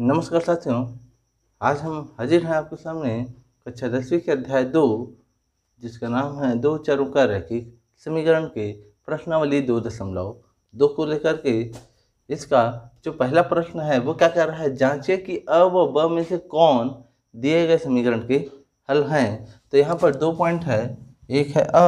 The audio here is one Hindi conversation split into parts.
नमस्कार साथियों, आज हम हाजिर हैं आपके सामने कक्षा 10वीं के अध्याय 2 जिसका नाम है दो चरों का रैखिक समीकरण के प्रश्नावली 2.2 को लेकर के। इसका जो पहला प्रश्न है वो क्या कह रहा है, जांचें कि अ व ब में से कौन दिए गए समीकरण के हल हैं। तो यहाँ पर 2 पॉइंट है, एक है अ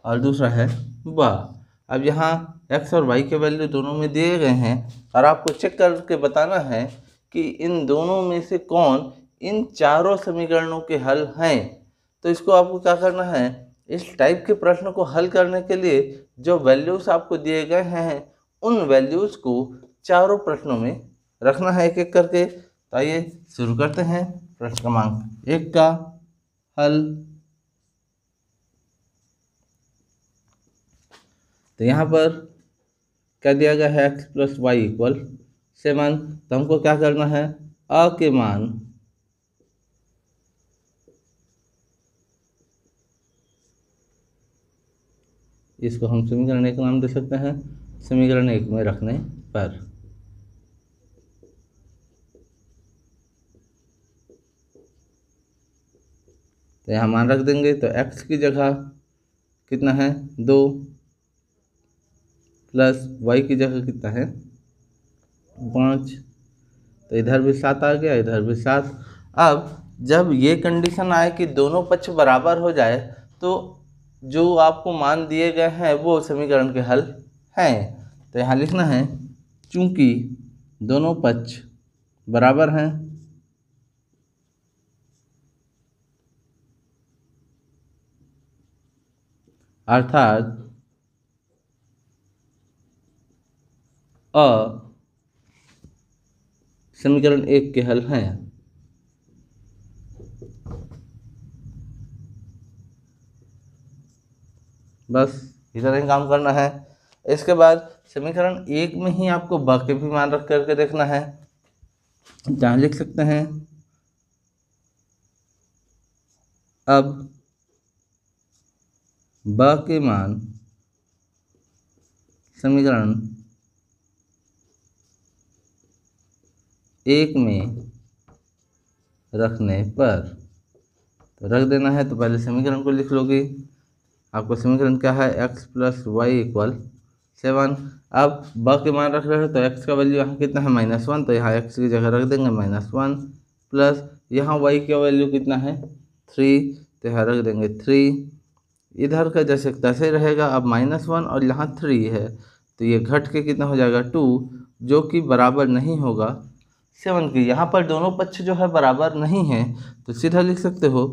और दूसरा है ब। अब यहाँ x और y के वैल्यू दोनों में दिए गए हैं और आपको चेक करके बताना है कि इन दोनों में से कौन इन चारों समीकरणों के हल हैं। तो इसको आपको क्या करना है, इस टाइप के प्रश्न को हल करने के लिए जो वैल्यूज़ आपको दिए गए हैं उन वैल्यूज़ को चारों प्रश्नों में रखना है एक एक करके। तो आइए शुरू करते हैं। प्रश्न क्रमांक 1 का हल। तो यहाँ पर क्या दिया गया है, x + y = 7। तो हमको क्या करना है, अ के मान इसको हम समीकरण 1 नाम दे सकते हैं। समीकरण 1 में रखने पर तो यहाँ मान रख देंगे। तो x की जगह कितना है 2 प्लस y की जगह कितना है 5। तो इधर भी 7 आ गया, इधर भी 7। अब जब ये कंडीशन आए कि दोनों पक्ष बराबर हो जाए तो जो आपको मान दिए गए हैं वो समीकरण के हल हैं। तो यहाँ लिखना है, चूंकि दोनों पक्ष बराबर हैं अर्थात अ समीकरण 1 के हल हैं। बस इतना ही काम करना है। इसके बाद समीकरण 1 में ही आपको ब के भी मान रख करके देखना है। जहाँ लिख सकते हैं, अब ब के मान समीकरण 1 में रखने पर तो रख देना है। तो पहले समीकरण को लिख लोगे। आपको समीकरण क्या है, x + y = 7। अब ब के मान रख रहे हो तो x का वैल्यू यहाँ कितना है -1। तो यहाँ x की जगह रख देंगे -1 प्लस यहाँ y का वैल्यू कितना है 3। तो यहाँ रख देंगे 3। इधर का जैसे तैसे रहेगा। अब -1 और यहाँ 3 है तो ये घट के कितना हो जाएगा 2, जो कि बराबर नहीं होगा 7 के। यहाँ पर दोनों पक्ष जो है बराबर नहीं है तो सीधा लिख सकते हो,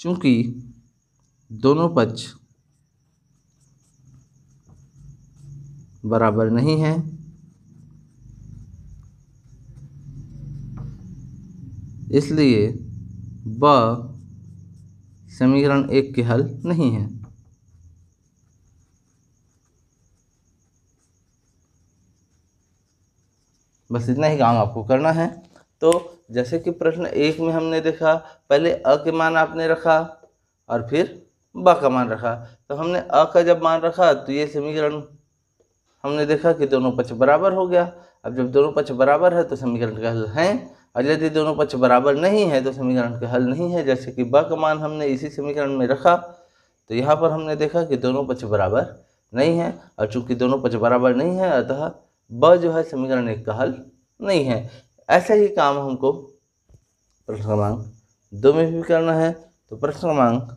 चूंकि दोनों पक्ष बराबर नहीं है इसलिए ब समीकरण 1 के हल नहीं है। बस इतना ही काम आपको करना है। तो जैसे कि प्रश्न 1 में हमने देखा, पहले अ के मान आपने रखा और फिर ब का मान रखा। तो हमने अ का जब मान रखा तो ये समीकरण हमने देखा कि दोनों पक्ष बराबर हो गया। अब जब दोनों पक्ष बराबर है तो समीकरण के हल हैं, और यदि दोनों पक्ष बराबर नहीं है तो समीकरण के हल नहीं है। जैसे कि ब का मान हमने इसी समीकरण में रखा तो यहाँ पर हमने देखा कि दोनों पक्ष बराबर नहीं है, और चूंकि दोनों पक्ष बराबर नहीं है अतः ब जो है समीकरण 1 का हल नहीं है। ऐसा ही काम हमको प्रश्न क्रमांक 2 में भी करना है। तो प्रश्न क्रमांक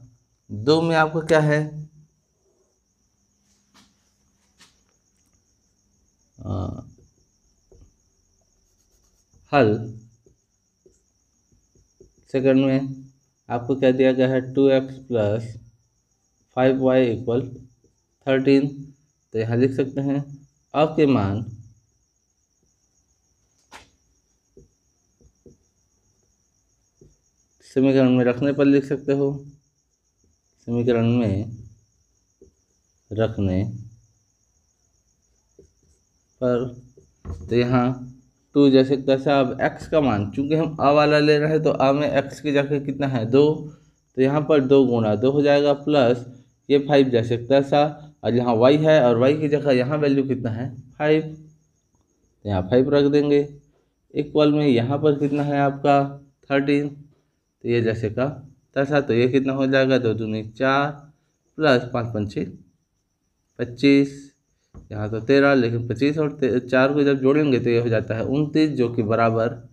2 में आपको क्या है, हल। सेकंड में आपको क्या दिया गया है, 2x + 5y = 13। तो यहाँ लिख सकते हैं अ के मान समीकरण में रखने पर लिख सकते हो, समीकरण में रखने पर। तो यहाँ 2 जैसे तैसा। अब x का मान, चूंकि हम अ वाला ले रहे हैं तो अ में x की जगह कितना है 2। तो यहाँ पर 2 × 2 हो जाएगा प्लस ये 5 जैसे तैसा, और यहाँ y है और y की जगह यहाँ वैल्यू कितना है 5। तो यहाँ 5 रख देंगे। इक्वल में यहाँ पर कितना है आपका 13, तो ये जैसे का तैसा, तो ये कितना हो जाएगा 2 दूनी 4 प्लस 5 पंचे 25, यहाँ तो 13, लेकिन 25 और 4 को जब जोड़ेंगे तो ये हो जाता है 29, जो कि बराबर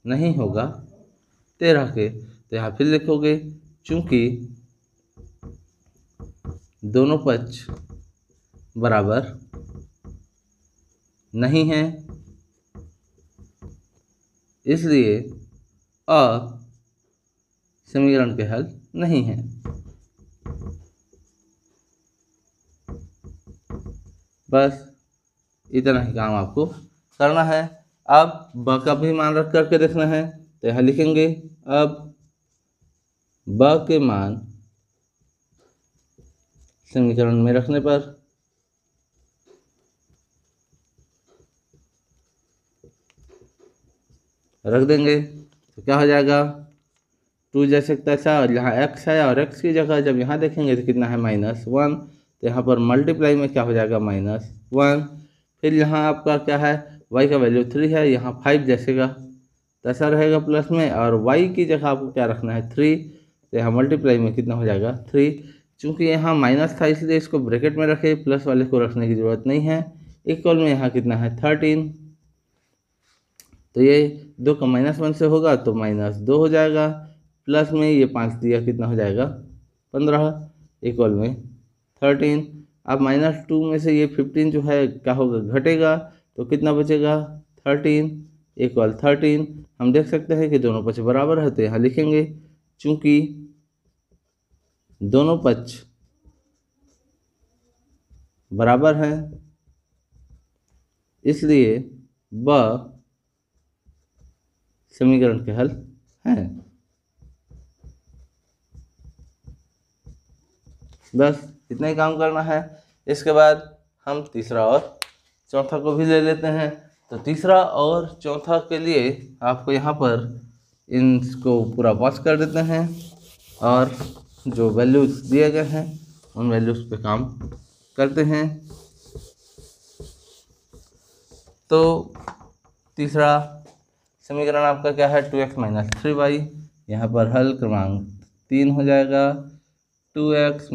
नहीं होगा 13 के। तो यहाँ फिर लिखोगे चूंकि दोनों पक्ष बराबर नहीं है, इसलिए अ समीकरण के हल नहीं है। बस इतना ही काम आपको करना है। अब ब का भी मान रख करके देखना है, तो यहाँ लिखेंगे अब ब के मान समीकरण में रखने पर रख देंगे तो क्या हो जाएगा 2 जैसे तैसा, और यहाँ x है और x की जगह जब यहाँ देखेंगे तो कितना है -1, तो यहाँ पर मल्टीप्लाई में क्या हो जाएगा -1। फिर यहाँ आपका क्या है y का वैल्यू 3 है, यहाँ 5 जैसे का तैसा रहेगा प्लस में, और y की जगह आपको क्या रखना है 3, तो यहाँ मल्टीप्लाई में कितना हो जाएगा 3। चूँकि यहाँ माइनस था इसलिए इसको ब्रैकेट में रखे, प्लस वाले को रखने की ज़रूरत नहीं है। इक्वल में यहाँ कितना है 13, तो ये 2 का -1 से होगा तो -2 हो जाएगा, प्लस में ये 5 दिया कितना हो जाएगा 15, इक्वल में 13। अब -2 में से ये 15 जो है क्या होगा घटेगा, तो कितना बचेगा 13, इक्वल 13। हम देख सकते हैं कि दोनों पक्ष बराबर है, तो यहाँ लिखेंगे चूंकि दोनों पक्ष बराबर हैं, इसलिए ब समीकरण के हल हैं। बस इतना ही काम करना है। इसके बाद हम तीसरा और चौथा को भी ले लेते हैं। तो तीसरा और चौथा के लिए आपको यहाँ पर इनको पूरा पास कर देते हैं, और जो वैल्यूज दिए गए हैं उन वैल्यूज पे काम करते हैं। तो तीसरा समीकरण आपका क्या है 2x - 3y, यहाँ पर हल क्रमांक 3 हो जाएगा 2x -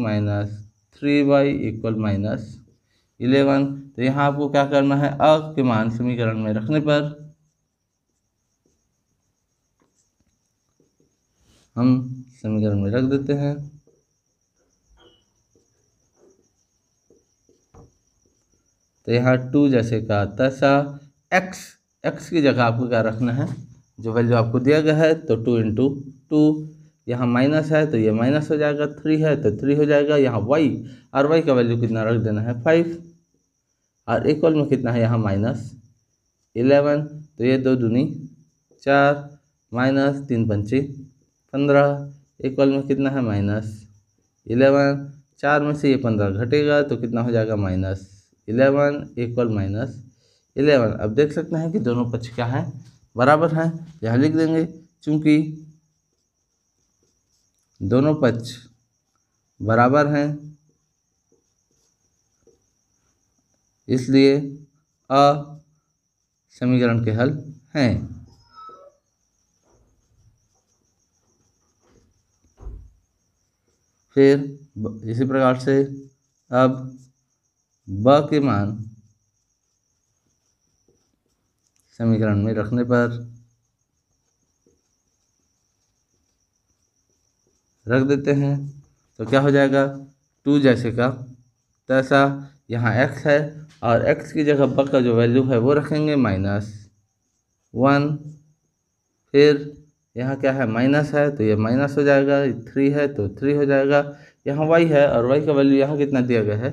3y इक्वल -11। तो यहाँ आपको क्या करना है अ के मान समीकरण में रखने पर हम समीकरण में रख देते हैं। तो यहाँ 2 जैसे का तैसा, x की जगह आपको क्या रखना है जो वैल्यू आपको दिया गया है, तो 2 × 2, यहाँ माइनस है तो ये माइनस हो जाएगा, 3 है तो 3 हो जाएगा, यहाँ y और y का वैल्यू कितना रख देना है 5, और इक्वल में कितना है यहाँ -11, तो ये 2 दूनी 4 -3 पंचे 15, इक्वल में कितना है -11, 4 में से ये 15 घटेगा तो कितना हो जाएगा -11 इक्वल -11। अब देख सकते हैं कि दोनों पक्ष क्या हैं बराबर हैं, यहाँ लिख देंगे चूंकि दोनों पक्ष बराबर हैं, इसलिए अ समीकरण के हल हैं। फिर इसी प्रकार से अब ब के मान समीकरण में रखने पर रख देते हैं, तो क्या हो जाएगा 2 जैसे का तैसा, यहाँ x है और x की जगह ब का जो वैल्यू है वो रखेंगे -1, फिर यहाँ क्या है माइनस है तो ये माइनस हो जाएगा, 3 है तो 3 हो जाएगा, यहाँ y है और y का वैल्यू यहाँ कितना दिया गया है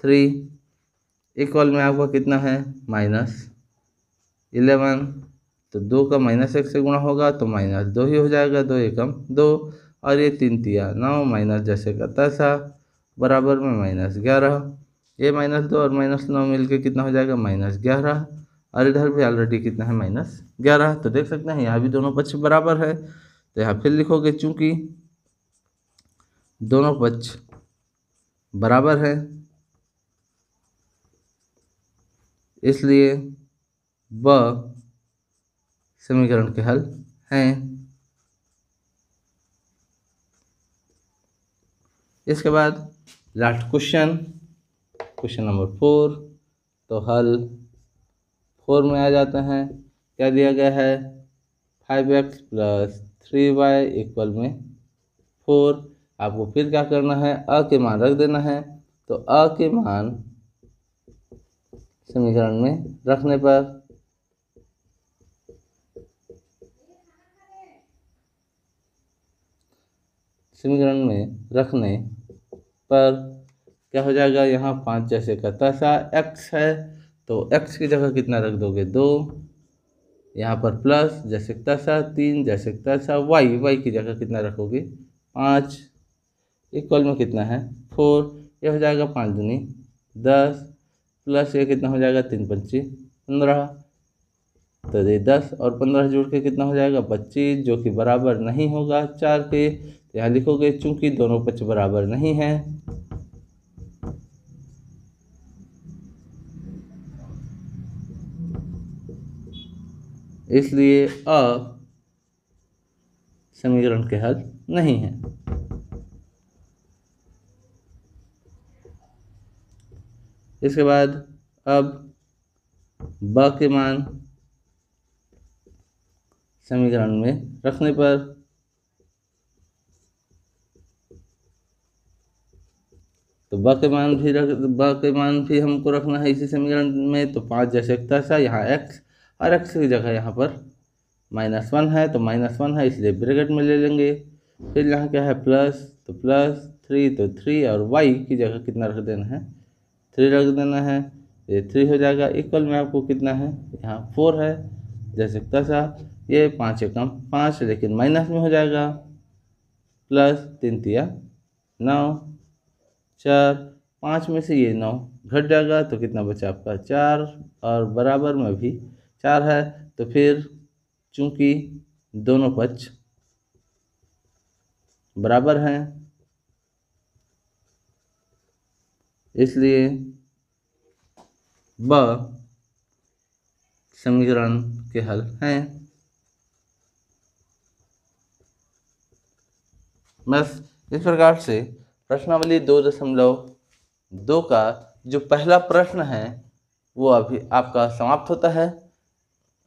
3, इक्वल में आपका कितना है -11, तो 2 का -1 से गुणा होगा तो -2 ही हो जाएगा, 2 एकम 2 और ये 3 तिया 9 माइनस जैसे का तैसा बराबर में -11, ये -2 और -9 मिलके कितना हो जाएगा -11, और इधर भी ऑलरेडी कितना है -11। तो देख सकते हैं यहाँ भी दोनों पक्ष बराबर है, तो यहाँ फिर लिखोगे चूंकि दोनों पक्ष बराबर है, इसलिए ब समीकरण के हल हैं। इसके बाद लास्ट क्वेश्चन नंबर 4। तो हल 4 में आ जाते हैं। क्या दिया गया है? 5x + 3y = 4। आपको फिर क्या करना है? अ के मान रख देना है। तो अ के मान समीकरण में रखने पर क्या हो जाएगा? यहाँ 5 जैसे का तसा x है, तो x की जगह कितना रख दोगे? 2। यहाँ पर प्लस जैसे तसा 3 जैसे तसा y की जगह कितना रखोगे? 5। इक्वल में कितना है? 4। ये हो जाएगा 5 दूनी 10 प्लस ये कितना हो जाएगा? 3 पंची 15। तो ये 10 और 15 जोड़ के कितना हो जाएगा? 25, जो कि बराबर नहीं होगा 4 के। यहाँ लिखोगे चूंकि दोनों पक्ष बराबर नहीं हैं, इसलिए अ समीकरण के हल नहीं है। इसके बाद अब ब के मान समीकरण में रखने पर तो ब के मान भी हमको रखना है इसी समीकरण में। तो 5 जैसे तसा यहाँ x और x की जगह यहाँ पर -1 है, तो -1 है इसलिए ब्रैकेट में ले लेंगे। फिर यहाँ क्या है? प्लस, तो प्लस 3, तो 3 और y की जगह कितना रख देना है? 3 रख देना है। ये 3 हो जाएगा। इक्वल में आपको कितना है? यहाँ 4 है जैसे तसा। ये 5 एकम 5, लेकिन माइनस में हो जाएगा। प्लस 3 तिया 9, 4, 5 में से ये 9 घट जाएगा, तो कितना बचा आपका? 4, और बराबर में भी 4 है। तो फिर चूंकि दोनों पक्ष बराबर हैं, इसलिए ब समीकरण के हल हैं। बस इस प्रकार से प्रश्नावली 2.2 का जो पहला प्रश्न है वो अभी आपका समाप्त होता है।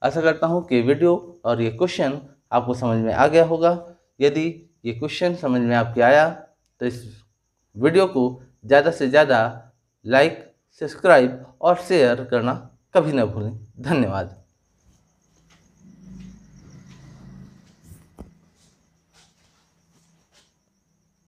आशा करता हूँ कि वीडियो और ये क्वेश्चन आपको समझ में आ गया होगा। यदि ये क्वेश्चन समझ में आपके आया तो इस वीडियो को ज़्यादा से ज़्यादा लाइक, सब्सक्राइब और शेयर करना कभी न भूलें। धन्यवाद।